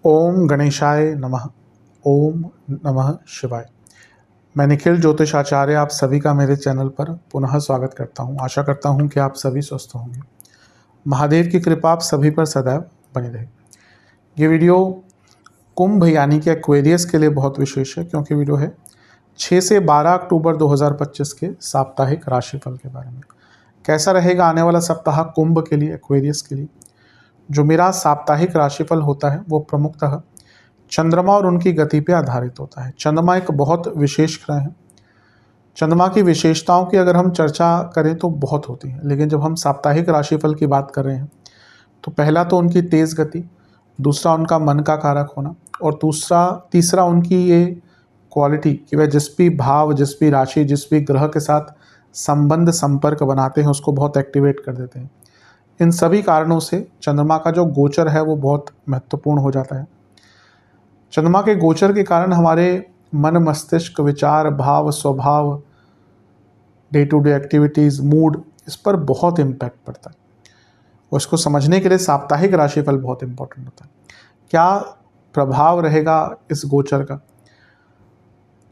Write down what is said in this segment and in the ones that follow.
ओम गणेशाय नमः। ओम नमः शिवाय। मैं निखिल ज्योतिष आचार्य आप सभी का मेरे चैनल पर पुनः स्वागत करता हूं। आशा करता हूं कि आप सभी स्वस्थ होंगे। महादेव की कृपा आप सभी पर सदैव बनी रहे। ये वीडियो कुंभ यानी कि एक्वेरियस के लिए बहुत विशेष है, क्योंकि वीडियो है 6 से 12 अक्टूबर 2025 के साप्ताहिक राशिफल के बारे में। कैसा रहेगा आने वाला सप्ताह कुंभ के लिए, एक्वेरियस के लिए। जो मेरा साप्ताहिक राशिफल होता है वो प्रमुखतः चंद्रमा और उनकी गति पे आधारित होता है। चंद्रमा एक बहुत विशेष ग्रह है। चंद्रमा की विशेषताओं की अगर हम चर्चा करें तो बहुत होती है, लेकिन जब हम साप्ताहिक राशिफल की बात कर रहे हैं तो पहला तो उनकी तेज गति, दूसरा उनका मन का कारक होना, और तीसरा उनकी ये क्वालिटी कि वह जिस भी भाव, जिस भी राशि, जिस भी ग्रह के साथ संबंध संपर्क बनाते हैं उसको बहुत एक्टिवेट कर देते हैं। इन सभी कारणों से चंद्रमा का जो गोचर है वो बहुत महत्वपूर्ण हो जाता है। चंद्रमा के गोचर के कारण हमारे मन, मस्तिष्क, विचार, भाव, स्वभाव, day to day activities, mood, इस पर बहुत इम्पैक्ट पड़ता है। और इसको समझने के लिए साप्ताहिक राशिफल बहुत इंपॉर्टेंट होता है। क्या प्रभाव रहेगा इस गोचर का?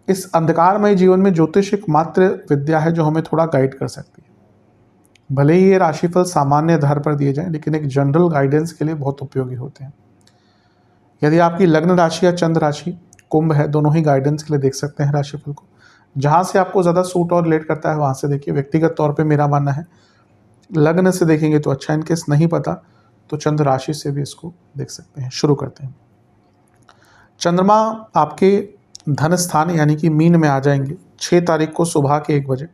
इस अंधकारमय जीवन में ज्योतिष एकमात्र विद्या है जो हमें थोड़ा गाइड कर सकती है। भले ही ये राशिफल सामान्य आधार पर दिए जाएं, लेकिन एक जनरल गाइडेंस के लिए बहुत उपयोगी होते हैं। यदि आपकी लग्न राशि या चंद्र राशि कुंभ है, दोनों ही गाइडेंस के लिए देख सकते हैं राशिफल को। जहाँ से आपको ज़्यादा सूट और रिलेट करता है वहाँ से देखिए। व्यक्तिगत तौर पे मेरा मानना है लग्न से देखेंगे तो अच्छा, इनकेस नहीं पता तो चंद्र राशि से भी इसको देख सकते हैं। शुरू करते हैं। चंद्रमा आपके धन स्थान यानी कि मीन में आ जाएंगे 6 तारीख को सुबह के 1 बजे,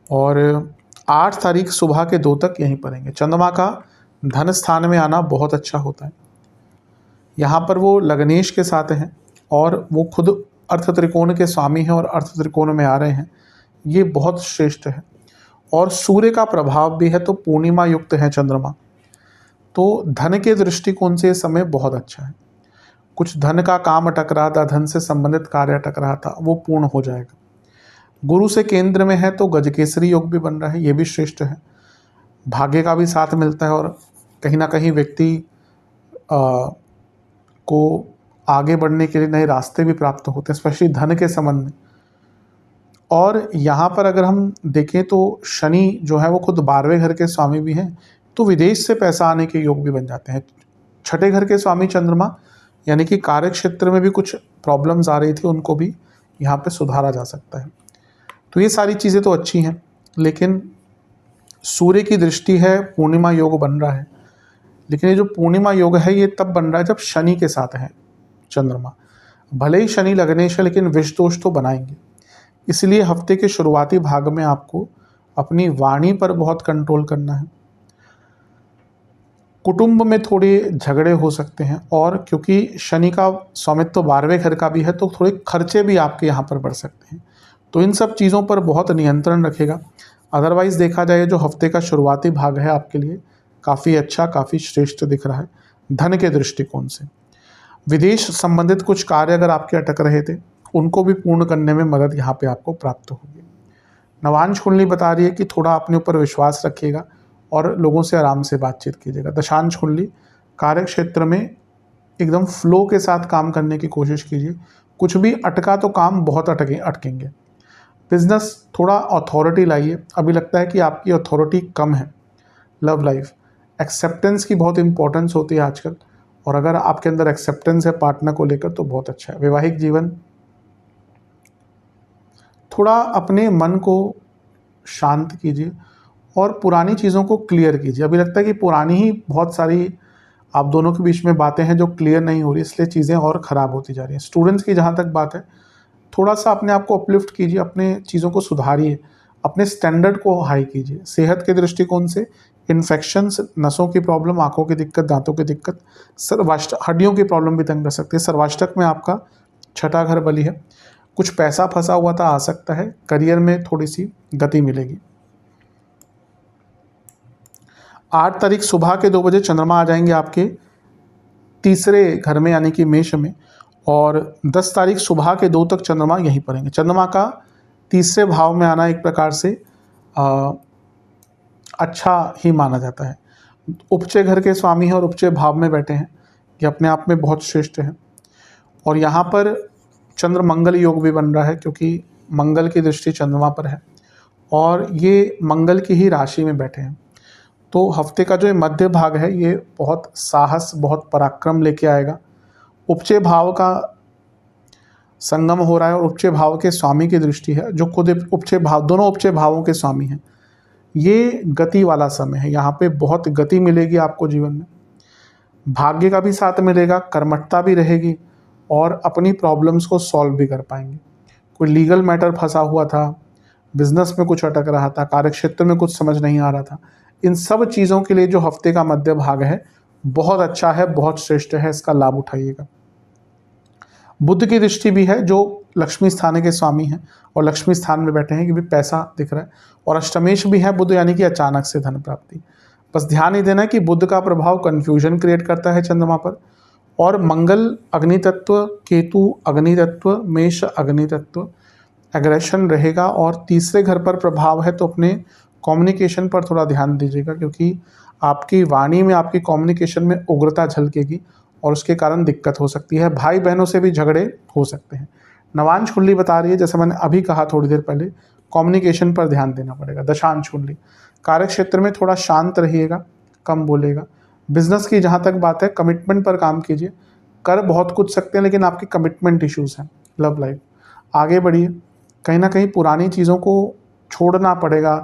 और 8 तारीख सुबह के 2 तक यहीं पर रहेंगे। चंद्रमा का धन स्थान में आना बहुत अच्छा होता है। यहाँ पर वो लग्नेश के साथ हैं और वो खुद अर्थ त्रिकोण के स्वामी हैं और अर्थ त्रिकोण में आ रहे हैं। ये बहुत श्रेष्ठ है। और सूर्य का प्रभाव भी है, तो पूर्णिमा युक्त है चंद्रमा। तो धन के दृष्टिकोण से ये समय बहुत अच्छा है। कुछ धन का काम अटक रहा था, धन से संबंधित कार्य अटक रहा था, वो पूर्ण हो जाएगा। गुरु से केंद्र में है तो गजकेसरी योग भी बन रहा है, ये भी श्रेष्ठ है। भाग्य का भी साथ मिलता है और कहीं ना कहीं व्यक्ति को आगे बढ़ने के लिए नए रास्ते भी प्राप्त होते हैं, स्पेशली धन के संबंध में। और यहाँ पर अगर हम देखें तो शनि जो है वो खुद 12वें घर के स्वामी भी हैं, तो विदेश से पैसा आने के योग भी बन जाते हैं। 6ठे घर के स्वामी चंद्रमा, यानी कि कार्य क्षेत्र में भी कुछ प्रॉब्लम्स आ रही थी, उनको भी यहाँ पे सुधारा जा सकता है। तो ये सारी चीज़ें तो अच्छी हैं, लेकिन सूर्य की दृष्टि है, पूर्णिमा योग बन रहा है। लेकिन ये जो पूर्णिमा योग है ये तब बन रहा है जब शनि के साथ है चंद्रमा। भले ही शनि लग्नेश है, लेकिन विष दोष तो बनाएंगे। इसलिए हफ्ते के शुरुआती भाग में आपको अपनी वाणी पर बहुत कंट्रोल करना है। कुटुंब में थोड़े झगड़े हो सकते हैं, और क्योंकि शनि का स्वामित्व 12वें घर का भी है तो थोड़े खर्चे भी आपके यहाँ पर बढ़ सकते हैं। तो इन सब चीज़ों पर बहुत नियंत्रण रखेगा। अदरवाइज़ देखा जाए जो हफ्ते का शुरुआती भाग है आपके लिए काफ़ी अच्छा, काफ़ी श्रेष्ठ दिख रहा है धन के दृष्टिकोण से। विदेश संबंधित कुछ कार्य अगर आपके अटक रहे थे उनको भी पूर्ण करने में मदद यहाँ पे आपको प्राप्त होगी। नवांश कुंडली बता रही है कि थोड़ा अपने ऊपर विश्वास रखिएगा और लोगों से आराम से बातचीत कीजिएगा। दशांश कुंडली कार्य क्षेत्र में एकदम फ्लो के साथ काम करने की कोशिश कीजिए। कुछ भी अटका तो काम बहुत अटकेंगे। बिजनेस थोड़ा अथॉरिटी लाइए, अभी लगता है कि आपकी अथॉरिटी कम है। लव लाइफ एक्सेप्टेंस की बहुत इंपॉर्टेंस होती है आजकल, और अगर आपके अंदर एक्सेप्टेंस है पार्टनर को लेकर तो बहुत अच्छा है। वैवाहिक जीवन थोड़ा अपने मन को शांत कीजिए और पुरानी चीज़ों को क्लियर कीजिए। अभी लगता है कि पुरानी ही बहुत सारी आप दोनों के बीच में बातें हैं जो क्लियर नहीं हो रही, इसलिए चीज़ें और ख़राब होती जा रही हैं। स्टूडेंट्स की जहाँ तक बात है, थोड़ा सा अपने आप को अपलिफ्ट कीजिए, अपने चीज़ों को सुधारिए, अपने स्टैंडर्ड को हाई कीजिए। सेहत के दृष्टिकोण से इन्फेक्शंस, नसों की प्रॉब्लम, आंखों की दिक्कत, दांतों की दिक्कत, हड्डियों की प्रॉब्लम भी तंग कर सकती है। सर्वाष्टक में आपका 6ठा घर बली है। कुछ पैसा फंसा हुआ था, आ सकता है। करियर में थोड़ी सी गति मिलेगी। 8 तारीख सुबह के 2 बजे चंद्रमा आ जाएंगे आपके तीसरे घर में यानी कि मेष में, और 10 तारीख सुबह के 2 तक चंद्रमा यहीं पर रहेंगे। चंद्रमा का तीसरे भाव में आना एक प्रकार से अच्छा ही माना जाता है। उपचय घर के स्वामी हैं और उपचय भाव में बैठे हैं, ये अपने आप में बहुत श्रेष्ठ है। और यहाँ पर चंद्र मंगल योग भी बन रहा है, क्योंकि मंगल की दृष्टि चंद्रमा पर है और ये मंगल की ही राशि में बैठे हैं। तो हफ्ते का जो ये मध्य भाग है ये बहुत साहस, बहुत पराक्रम लेके आएगा। उपचय भाव का संगम हो रहा है और उपचय भाव के स्वामी की दृष्टि है, जो खुद उपचय भाव, दोनों उपचय भावों के स्वामी हैं। ये गति वाला समय है, यहाँ पे बहुत गति मिलेगी आपको जीवन में, भाग्य का भी साथ मिलेगा, कर्मठता भी रहेगी और अपनी प्रॉब्लम्स को सॉल्व भी कर पाएंगे। कोई लीगल मैटर फंसा हुआ था, बिजनेस में कुछ अटक रहा था, कार्यक्षेत्र में कुछ समझ नहीं आ रहा था, इन सब चीज़ों के लिए जो हफ्ते का मध्य भाग है बहुत अच्छा है, बहुत श्रेष्ठ है, इसका लाभ उठाइएगा। बुध की दृष्टि भी है जो लक्ष्मी स्थान के स्वामी हैं और लक्ष्मी स्थान में बैठे हैं, कि भी पैसा दिख रहा है, और अष्टमेश भी है बुध, यानी कि अचानक से धन प्राप्ति। बस ध्यान ही देना कि बुध का प्रभाव कन्फ्यूजन क्रिएट करता है चंद्रमा पर, और मंगल अग्नि तत्व, केतु अग्नि तत्व, मेष अग्नि तत्व, एग्रेशन रहेगा। और तीसरे घर पर प्रभाव है, तो अपने कम्युनिकेशन पर थोड़ा ध्यान दीजिएगा, क्योंकि आपकी वाणी में, आपकी कम्युनिकेशन में उग्रता झलकेगी और उसके कारण दिक्कत हो सकती है। भाई बहनों से भी झगड़े हो सकते हैं। नवांश कुंडली बता रही है, जैसे मैंने अभी कहा थोड़ी देर पहले, कम्युनिकेशन पर ध्यान देना पड़ेगा। दशांश कुंडली, कार्य क्षेत्र में थोड़ा शांत रहिएगा, कम बोलेगा। बिजनेस की जहाँ तक बात है, कमिटमेंट पर काम कीजिए। कर बहुत कुछ सकते हैं, लेकिन आपकी कमिटमेंट इश्यूज़ हैं। लव लाइफ, आगे बढ़िए, कहीं ना कहीं पुरानी चीज़ों को छोड़ना पड़ेगा।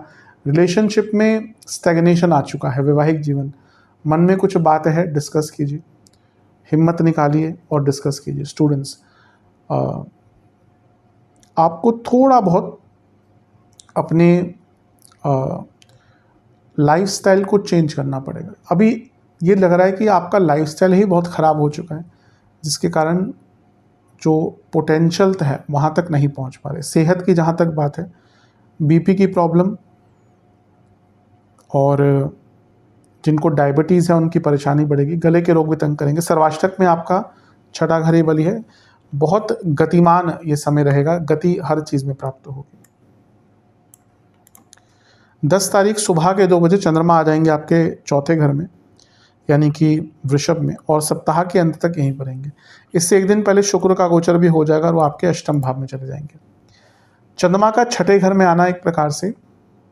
रिलेशनशिप में स्टैग्नेशन आ चुका है। वैवाहिक जीवन, मन में कुछ बात है, डिस्कस कीजिए, हिम्मत निकालिए और डिस्कस कीजिए। स्टूडेंट्स, आपको थोड़ा बहुत अपने लाइफस्टाइल को चेंज करना पड़ेगा। अभी ये लग रहा है कि आपका लाइफस्टाइल ही बहुत ख़राब हो चुका है, जिसके कारण जो पोटेंशियल है वहाँ तक नहीं पहुँच पा रहे। सेहत की जहाँ तक बात है, बीपी की प्रॉब्लम और जिनको डायबिटीज़ है उनकी परेशानी बढ़ेगी। गले के रोग भी तंग करेंगे। सर्वाष्टक में आपका छठा घर ही बली है। बहुत गतिमान ये समय रहेगा, गति हर चीज़ में प्राप्त होगी। 10 तारीख सुबह के 2 बजे चंद्रमा आ जाएंगे आपके चौथे घर में, यानी कि वृषभ में, और सप्ताह के अंत तक यहीं पर रहेंगे। इससे एक दिन पहले शुक्र का गोचर भी हो जाएगा और वो आपके अष्टम भाव में चले जाएंगे। चंद्रमा का छठे घर में आना एक प्रकार से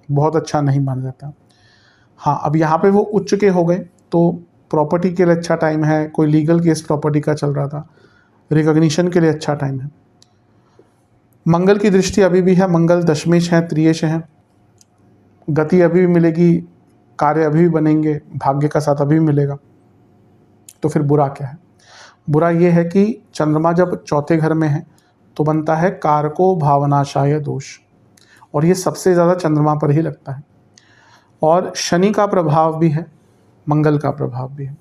बहुत अच्छा नहीं माना जाता। हाँ, अब यहाँ पे वो उच्च के हो गए, तो प्रॉपर्टी के लिए अच्छा टाइम है। कोई लीगल केस प्रॉपर्टी का चल रहा था, रिकॉग्निशन के लिए अच्छा टाइम है। मंगल की दृष्टि अभी भी है, मंगल दशमेश है, त्रियेश है, गति अभी भी मिलेगी, कार्य अभी भी बनेंगे, भाग्य का साथ अभी भी मिलेगा। तो फिर बुरा क्या है? बुरा ये है कि चंद्रमा जब चौथे घर में है तो बनता है कारको भावनाशाय दोष, और ये सबसे ज़्यादा चंद्रमा पर ही लगता है। और शनि का प्रभाव भी है, मंगल का प्रभाव भी है।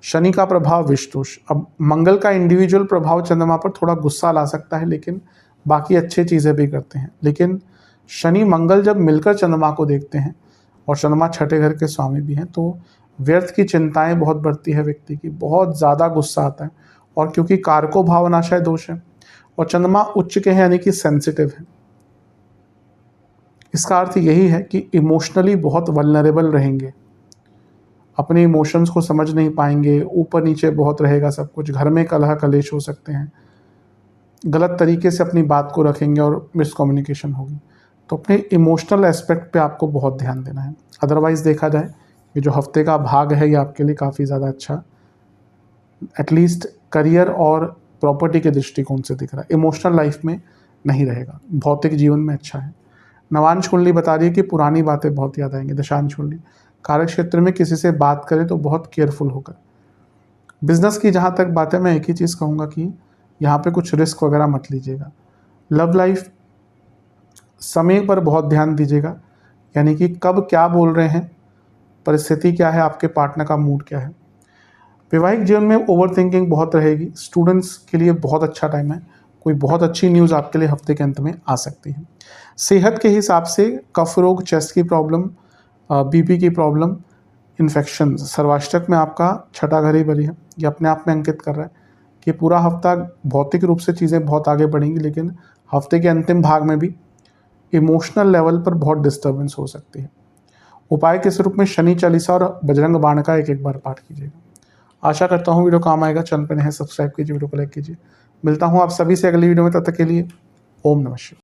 शनि का प्रभाव विषदोष। अब मंगल का इंडिविजुअल प्रभाव चंद्रमा पर थोड़ा गुस्सा ला सकता है, लेकिन बाकी अच्छी चीज़ें भी करते हैं। लेकिन शनि मंगल जब मिलकर चंद्रमा को देखते हैं, और चंद्रमा छठे घर के स्वामी भी हैं, तो व्यर्थ की चिंताएं बहुत बढ़ती है व्यक्ति की, बहुत ज़्यादा गुस्सा आता है। और क्योंकि कारको भावनाशय दोष है और चंद्रमा उच्च के हैं, यानी कि सेंसिटिव है, इसका अर्थ यही है कि इमोशनली बहुत वल्नरेबल रहेंगे, अपने इमोशंस को समझ नहीं पाएंगे, ऊपर नीचे बहुत रहेगा सब कुछ, घर में कलह कलेश हो सकते हैं, गलत तरीके से अपनी बात को रखेंगे और मिसकम्युनिकेशन होगी। तो अपने इमोशनल एस्पेक्ट पे आपको बहुत ध्यान देना है। अदरवाइज़ देखा जाए, ये जो हफ्ते का भाग है ये आपके लिए काफ़ी ज़्यादा अच्छा, एटलीस्ट करियर और प्रॉपर्टी के दृष्टिकोण से दिख रहा है। इमोशनल लाइफ में नहीं रहेगा, भौतिक जीवन में अच्छा है। नवांश कुंडली बता रही है कि पुरानी बातें बहुत याद आएंगी। दशांश कुंडली, कार्य क्षेत्र में किसी से बात करें तो बहुत केयरफुल होकर। बिजनेस की जहाँ तक बात है, मैं एक ही चीज़ कहूँगा कि यहाँ पे कुछ रिस्क वगैरह मत लीजिएगा। लव लाइफ, समय पर बहुत ध्यान दीजिएगा, यानी कि कब क्या बोल रहे हैं, परिस्थिति क्या है, आपके पार्टनर का मूड क्या है। वैवाहिक जीवन में ओवर थिंकिंग बहुत रहेगी। स्टूडेंट्स के लिए बहुत अच्छा टाइम है, कोई बहुत अच्छी न्यूज़ आपके लिए हफ्ते के अंत में आ सकती है। सेहत के हिसाब से कफ रोग, चेस्ट की प्रॉब्लम, बीपी की प्रॉब्लम, इन्फेक्शन, सर्वाष्टक में आपका छठा घर ही बली है, ये अपने आप में अंकित कर रहा है कि पूरा हफ्ता भौतिक रूप से चीज़ें बहुत आगे बढ़ेंगी, लेकिन हफ्ते के अंतिम भाग में भी इमोशनल लेवल पर बहुत डिस्टर्बेंस हो सकती है। उपाय के स्वरूप में शनि चालीसा और बजरंग बाण का एक बार पाठ कीजिएगा। आशा करता हूँ वीडियो काम आएगा। चैनल पर नए हैं सब्सक्राइब कीजिए, वीडियो को लाइक कीजिए। मिलता हूँ आप सभी से अगली वीडियो में, तब तक के लिए ओम नमः शिवाय।